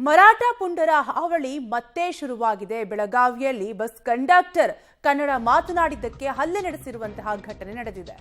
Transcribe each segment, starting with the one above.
ಮರಾಠ ಪುಂಡರ ಹಾವಳಿ ಮತ್ತೆ ಶುರುವಾಗಿದೆ. ಬೆಳಗಾವಿಯಲ್ಲಿ ಬಸ್ ಕಂಡಕ್ಟರ್ ಕನ್ನಡ ಮಾತನಾಡಿದ್ದಕ್ಕೆ ಹಲ್ಲೆ ನಡೆಸಿರುವಂತಹ ಘಟನೆ ನಡೆದಿದೆ.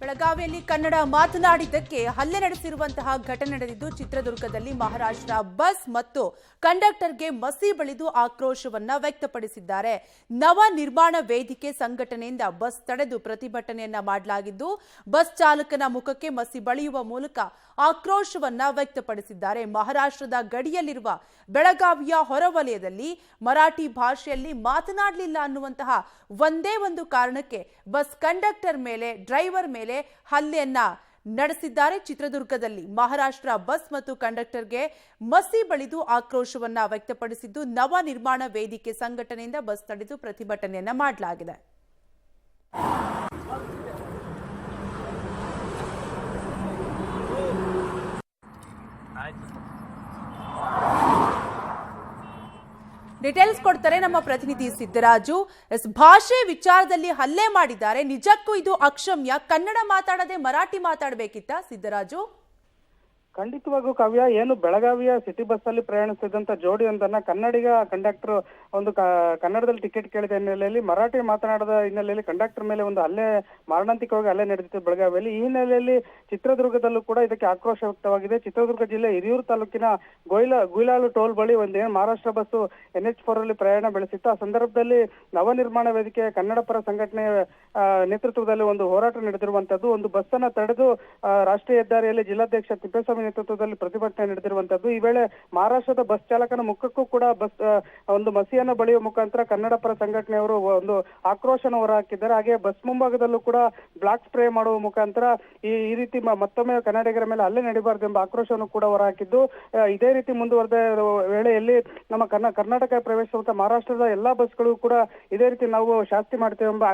ಬೆಳಗಾವಿಯಲ್ಲಿ ಕನ್ನಡ ಮಾತನಾಡಿದ್ದಕ್ಕೆ ಹಲ್ಲೆ ನಡೆಸಿರುವಂತಹ ಘಟನೆ ನಡೆದಿದ್ದು ಚಿತ್ರದುರ್ಗದಲ್ಲಿ ಮಹಾರಾಷ್ಟ್ರ ಬಸ್ ಮತ್ತು ಕಂಡಕ್ಟರ್ಗೆ ಮಸಿ ಬಳಿದು ಆಕ್ರೋಶವನ್ನ ವ್ಯಕ್ತಪಡಿಸಿದ್ದಾರೆ. ನವ ನಿರ್ಮಾಣ ವೇದಿಕೆ ಸಂಘಟನೆಯಿಂದ ಬಸ್ ತಡೆದು ಪ್ರತಿಭಟನೆಯನ್ನ ಮಾಡಲಾಗಿದ್ದು ಬಸ್ ಚಾಲಕನ ಮುಖಕ್ಕೆ ಮಸಿ ಬಳಿಯುವ ಮೂಲಕ ಆಕ್ರೋಶವನ್ನ ವ್ಯಕ್ತಪಡಿಸಿದ್ದಾರೆ. ಮಹಾರಾಷ್ಟ್ರದ ಗಡಿಯಲ್ಲಿರುವ ಬೆಳಗಾವಿಯ ಹೊರವಲಯದಲ್ಲಿ ಮರಾಠಿ ಭಾಷೆಯಲ್ಲಿ ಮಾತನಾಡಲಿಲ್ಲ ಅನ್ನುವಂತಹ ಒಂದೇ ಒಂದು ಕಾರಣಕ್ಕೆ ಬಸ್ ಕಂಡಕ್ಟರ್ ಮೇಲೆ ಡ್ರೈವರ್ ಮೇಲೆ ಹಲ್ಲೆಯನ್ನ ನಡೆಸಿದ್ದಾರೆ. ಚಿತ್ರದುರ್ಗದಲ್ಲಿ ಮಹಾರಾಷ್ಟ್ರ ಬಸ್ ಮತ್ತು ಕಂಡಕ್ಟರ್ಗೆ ಮಸಿ ಬಳಿದು ಆಕ್ರೋಶವನ್ನ ವ್ಯಕ್ತಪಡಿಸಿದ್ದು ನವ ನಿರ್ಮಾಣ ವೇದಿಕೆ ಸಂಘಟನೆಯಿಂದ ಬಸ್ ತಡೆದು ಪ್ರತಿಭಟನೆಯನ್ನ ಮಾಡಲಾಗಿದೆ. ಡೀಟೇಲ್ಸ್ ಕೊಡ್ತಾರೆ ನಮ್ಮ ಪ್ರತಿನಿಧಿ ಸಿದ್ದರಾಜು. ಭಾಷೆ ವಿಚಾರದಲ್ಲಿ ಹಲ್ಲೆ ಮಾಡಿದ್ದಾರೆ, ನಿಜಕ್ಕೂ ಇದು ಅಕ್ಷಮ್ಯ. ಕನ್ನಡ ಮಾತಾಡದೆ ಮರಾಠಿ ಮಾತಾಡಬೇಕಿತ್ತ ಸಿದ್ದರಾಜು? ಖಂಡಿತವಾಗೂ ಕಾವ್ಯ, ಏನು ಬೆಳಗಾವಿಯ ಸಿಟಿ ಬಸ್ ಅಲ್ಲಿ ಪ್ರಯಾಣಿಸಿದಂತ ಜೋಡಿಯೊಂದನ್ನ ಕನ್ನಡಿಗ ಕಂಡಕ್ಟರ್ ಒಂದು ಕನ್ನಡದಲ್ಲಿ ಟಿಕೆಟ್ ಕೇಳಿದ ಹಿನ್ನೆಲೆಯಲ್ಲಿ ಮರಾಠಿ ಮಾತನಾಡದ ಹಿನ್ನೆಲೆಯಲ್ಲಿ ಕಂಡಕ್ಟರ್ ಮೇಲೆ ಒಂದು ಹಲ್ಲೆ, ಮಾರಣಾಂತಿಕವಾಗಿ ಹಲ್ಲೆ ನಡೆದಿತ್ತು ಬೆಳಗಾವಿಯಲ್ಲಿ. ಈ ಹಿನ್ನೆಲೆಯಲ್ಲಿ ಚಿತ್ರದುರ್ಗದಲ್ಲೂ ಕೂಡ ಇದಕ್ಕೆ ಆಕ್ರೋಶ ವ್ಯಕ್ತವಾಗಿದೆ. ಚಿತ್ರದುರ್ಗ ಜಿಲ್ಲೆ ಹಿರಿಯೂರು ತಾಲೂಕಿನ ಗುಯಿಲಾಳು ಟೋಲ್ ಬಳಿ ಒಂದೇನು ಮಹಾರಾಷ್ಟ್ರ ಬಸ್ NH4 ಅಲ್ಲಿ ಪ್ರಯಾಣ ಬೆಳೆಸಿತ್ತು. ಆ ಸಂದರ್ಭದಲ್ಲಿ ನವನಿರ್ಮಾಣ ವೇದಿಕೆ ಕನ್ನಡ ಪರ ಸಂಘಟನೆ ನೇತೃತ್ವದಲ್ಲಿ ಒಂದು ಹೋರಾಟ ನಡೆದಿರುವಂತದ್ದು. ಒಂದು ಬಸ್ ಅನ್ನ ತಡೆದು ರಾಷ್ಟ್ರೀಯ ಹೆದ್ದಾರಿಯಲ್ಲಿ ಜಿಲ್ಲಾಧ್ಯಕ್ಷ ತಿಪ್ಪೇಸ್ವಾಮಿ ನೇತೃತ್ವದಲ್ಲಿ ಪ್ರತಿಭಟನೆ ನಡೆದಿರುವಂತದ್ದು. ಈ ವೇಳೆ ಮಹಾರಾಷ್ಟ್ರದ ಬಸ್ ಚಾಲಕನ ಮುಖಕ್ಕೂ ಕೂಡ ಬಸ್ ಒಂದು ಮಸಿಯನ್ನ ಬಳಿಯುವ ಮುಖಾಂತರ ಕನ್ನಡ ಪರ ಸಂಘಟನೆಯವರು ಒಂದು ಆಕ್ರೋಶನ ಹೊರಹಾಕಿದ್ದಾರೆ. ಹಾಗೆ ಬಸ್ ಮುಂಭಾಗದಲ್ಲೂ ಕೂಡ ಬ್ಲಾಕ್ ಸ್ಪ್ರೇ ಮಾಡುವ ಮುಖಾಂತರ ಈ ರೀತಿ ಮತ್ತೊಮ್ಮೆ ಕನ್ನಡಿಗರ ಮೇಲೆ ಹಲ್ಲೆ ನಡೀಬಾರದು ಎಂಬ ಆಕ್ರೋಶವನ್ನು ಕೂಡ ಹೊರಹಾಕಿದ್ದು, ಇದೇ ರೀತಿ ಮುಂದುವರೆದ ವೇಳೆಯಲ್ಲಿ ನಮ್ಮ ಕರ್ನಾಟಕ ಪ್ರವೇಶಿಸುವಂತ ಮಹಾರಾಷ್ಟ್ರದ ಎಲ್ಲಾ ಬಸ್ಗಳು ಕೂಡ ಇದೇ ರೀತಿ ನಾವು ಶಾಸ್ತಿ ಮಾಡ್ತೇವೆ ಎಂಬ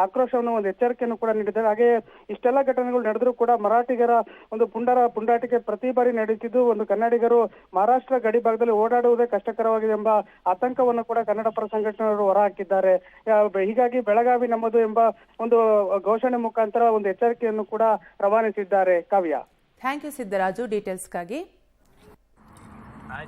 ಆಕ್ರೋಶವನ್ನು ಒಂದು ಎಚ್ಚರಿಕೆಯನ್ನು ಕೂಡ ನೀಡಿದ್ದಾರೆ. ಹಾಗೆ ಇಷ್ಟೆಲ್ಲ ಘಟನೆಗಳು ನಡೆದರೂ ಕೂಡ ಮರಾಠಿಗರ ಒಂದು ಪುಂಡಾಟಿಕೆ ಪ್ರತಿ ಬಾರಿ ನಡೆಯುತ್ತಿದ್ದು ಒಂದು ಕನ್ನಡಿಗರು ಮಹಾರಾಷ್ಟ್ರ ಗಡಿ ಭಾಗದಲ್ಲಿ ಓಡಾಡುವುದೇ ಕಷ್ಟಕರವಾಗಿದೆ ಎಂಬ ಆತಂಕವನ್ನು ಕೂಡ ಕನ್ನಡ ಪರ ಸಂಘಟನೆಯವರು ಹೊರಹಾಕಿದ್ದಾರೆ. ಹೀಗಾಗಿ ಬೆಳಗಾವಿ ನಮ್ಮದು ಎಂಬ ಒಂದು ಘೋಷಣೆ ಮುಖಾಂತರ ಒಂದು ಎಚ್ಚರಿಕೆಯನ್ನು ಕೂಡ ರವಾನಿಸಿದ್ದಾರೆ. ಕಾವ್ಯ, ಥ್ಯಾಂಕ್ ಯು ಸಿದ್ದರಾಜು ಡೀಟೇಲ್ಸ್ಗಾಗಿ.